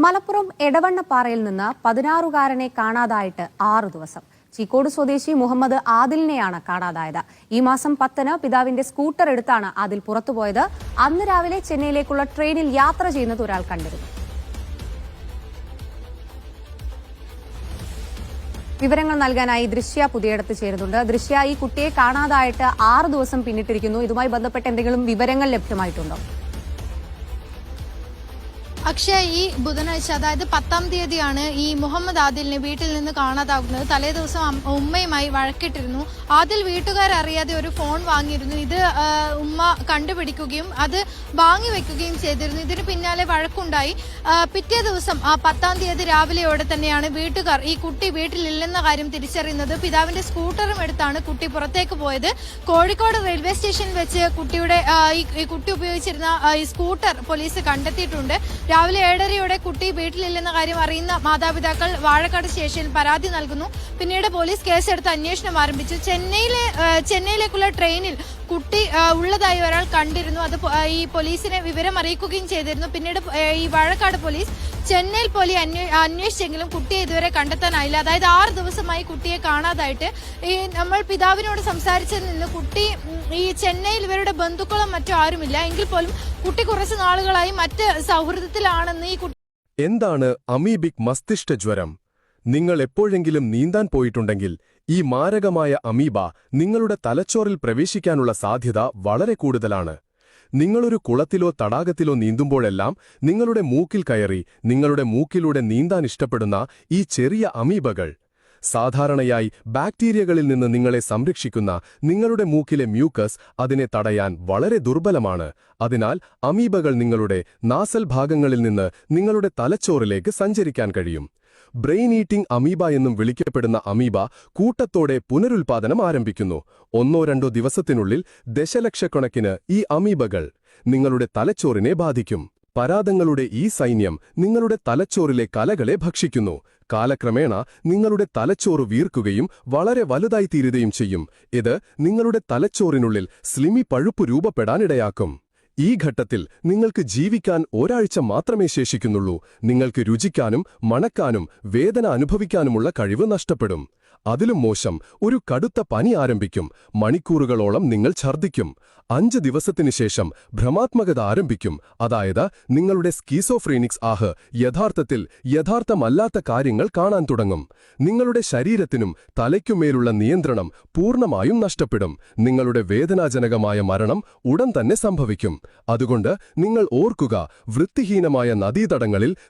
മലപ്പുറം എടവണ്ണപ്പാറയിൽ നിന്ന് 16-കാരനെ കാണാതായിട്ട് 6 ദിവസം. ചീക്കോട് സ്വദേശി മുഹമ്മദ് ആദിലിനെയാണ് കാണാതായത്. ഈ മാസം 10-ന് പിതാവിന്റെ സ്കൂട്ടർ എടുത്താണ് ആദിൽ പുറത്തുപോയത്. അന്ന് രാവിലെ ചെന്നൈയിലേക്കുള്ള ട്രെയിനിൽ യാത്ര ചെയ്യുന്നത് ഒരാൾ കണ്ടിരുന്നു. വിവരങ്ങൾ നൽകാനായി ദൃശ്യ പുതിയടത്ത് ചേരുന്നുണ്ട്. ദൃശ്യ, ഈ കുട്ടിയെ കാണാതായിട്ട് 6 ദിവസം പിന്നിട്ടിരിക്കുന്നു. ഇതുമായി ബന്ധപ്പെട്ട് എന്തെങ്കിലും വിവരങ്ങൾ ലഭ്യമായിട്ടുണ്ടോ? അക്ഷയ, ഈ ബുധനാഴ്ച അതായത് 10-ാം തീയതിയാണ് ഈ മുഹമ്മദ് ആദിലിനെ വീട്ടിൽ നിന്ന് കാണാതാകുന്നത്. തലേ ദിവസം ഉമ്മയുമായി വഴക്കിട്ടിരുന്നു. ആദിൽ വീട്ടുകാരറിയാതെ ഒരു ഫോൺ വാങ്ങിയിരുന്നു. ഇത് ഉമ്മ കണ്ടുപിടിക്കുകയും അത് വാങ്ങിവെക്കുകയും ചെയ്തിരുന്നു. ഇതിന് പിന്നാലെ വഴക്കുണ്ടായി. പിറ്റേ ദിവസം 10-ാം തീയതി രാവിലെയോടെ തന്നെയാണ് വീട്ടുകാർ ഈ കുട്ടി വീട്ടിലില്ലെന്ന കാര്യം തിരിച്ചറിയുന്നത്. പിതാവിന്റെ സ്കൂട്ടറും എടുത്താണ് കുട്ടി പുറത്തേക്ക് പോയത്. കോഴിക്കോട് റെയിൽവേ സ്റ്റേഷനിൽ വെച്ച് കുട്ടിയുടെ ഈ കുട്ടി ഉപയോഗിച്ചിരുന്ന ഈ സ്കൂട്ടർ പോലീസ് കണ്ടെത്തിയിട്ടുണ്ട്. രാവിലെ 7:30-യോടെ കുട്ടി വീട്ടിലില്ലെന്ന കാര്യം അറിയുന്ന മാതാപിതാക്കൾ വാഴക്കാട് സ്റ്റേഷനിൽ പരാതി നൽകുന്നു. പിന്നീട് പോലീസ് കേസെടുത്ത് അന്വേഷണം ആരംഭിച്ചു. ചെന്നൈയിലേക്കുള്ള ട്രെയിനിൽ കുട്ടി ഉള്ളതായി ഒരാൾ കണ്ടിരുന്നു. അത് ഈ പോലീസിനെ വിവരം അറിയിക്കുകയും ചെയ്തിരുന്നു. പിന്നീട് ഈ വാഴക്കാട് പോലീസ് ചെന്നൈയിൽ അന്വേഷിച്ചെങ്കിലും കുട്ടിയെ ഇതുവരെ കണ്ടെത്താനായില്ല. അതായത് 6 ദിവസമായി കുട്ടിയെ കാണാതായിട്ട്. ഈ നമ്മൾ പിതാവിനോട് സംസാരിച്ചതിൽ നിന്ന് കുട്ടി ഈ ചെന്നൈയിൽ ഇവരുടെ ബന്ധുക്കളോ മറ്റോ ആരുമില്ല എങ്കിൽ പോലും കുട്ടി കുറച്ച് നാളുകളായി മറ്റ് സൗഹൃദത്തിലാണെന്ന് ഈ കുട്ടി. എന്താണ് അമീബിക് മസ്തിഷ്ക ജ്വരം? നിങ്ങൾ എപ്പോഴെങ്കിലും നീന്താൻ പോയിട്ടുണ്ടെങ്കിൽ ഈ മാരകമായ അമീബ നിങ്ങളുടെ തലച്ചോറിൽ പ്രവേശിക്കാനുള്ള സാധ്യത വളരെ കൂടുതലാണ്. നിങ്ങളൊരു കുളത്തിലോ തടാകത്തിലോ നീന്തുമ്പോഴെല്ലാം നിങ്ങളുടെ മൂക്കിൽ കയറി നിങ്ങളുടെ മൂക്കിലൂടെ നീന്താൻ ഇഷ്ടപ്പെടുന്ന ഈ ചെറിയ അമീബകൾ സാധാരണയായി ബാക്ടീരിയകളിൽ നിന്ന് നിങ്ങളെ സംരക്ഷിക്കുന്ന നിങ്ങളുടെ മൂക്കിലെ മ്യൂക്കസ് അതിനെ തടയാൻ വളരെ ദുർബലമാണ്. അതിനാൽ അമീബകൾ നിങ്ങളുടെ നാസൽ ഭാഗങ്ങളിൽ നിന്ന് നിങ്ങളുടെ തലച്ചോറിലേക്ക് സഞ്ചരിക്കാൻ കഴിയും. ബ്രെയിൻ ഈറ്റിംഗ് അമീബ എന്നും വിളിക്കപ്പെടുന്ന അമീബ കൂട്ടത്തോടെ പുനരുൽപാദനം ആരംഭിക്കുന്നു. 1-2 ദിവസത്തിനുള്ളിൽ ദശലക്ഷക്കണക്കിന് ഈ അമീബകൾ നിങ്ങളുടെ തലച്ചോറിനെ ബാധിക്കും. പരാദങ്ങളുടെ ഈ സൈന്യം നിങ്ങളുടെ തലച്ചോറിലെ കലകളെ ഭക്ഷിക്കുന്നു. കാലക്രമേണ നിങ്ങളുടെ തലച്ചോറ് വീർക്കുകയും വളരെ വലുതായിത്തീരുകയും ചെയ്യും. ഇത് നിങ്ങളുടെ തലച്ചോറിനുള്ളിൽ സ്ലിമി പഴുപ്പ് രൂപപ്പെടാനിടയാക്കും. ഈ ഘട്ടത്തിൽ നിങ്ങൾക്ക് ജീവിക്കാൻ ഒരാഴ്ച മാത്രമേ ശേഷിക്കുന്നുള്ളൂ. നിങ്ങൾക്ക് രുചിക്കാനും മണക്കാനും വേദന അനുഭവിക്കാനുമുള്ള കഴിവ് നഷ്ടപ്പെടും. അതിലും മോശം, ഒരു കടുത്ത പനി ആരംഭിക്കും. മണിക്കൂറുകളോളം നിങ്ങൾ ഛർദ്ദിക്കും. 5 ദിവസത്തിനു ശേഷം ഭ്രമാത്മകത ആരംഭിക്കും. അതായത് നിങ്ങളുടെ സ്കീസോഫ്രീനിക്സ് യഥാർത്ഥത്തിൽ യഥാർത്ഥമല്ലാത്ത കാര്യങ്ങൾ കാണാൻ തുടങ്ങും. നിങ്ങളുടെ ശരീരത്തിനും തലയ്ക്കുമേലുള്ള നിയന്ത്രണം പൂർണ്ണമായും നഷ്ടപ്പെടും. നിങ്ങളുടെ വേദനാജനകമായ മരണം ഉടൻ തന്നെ സംഭവിക്കും. അതുകൊണ്ട് നിങ്ങൾ ഓർക്കുക, വൃത്തിഹീനമായ നദീതടങ്ങളിൽ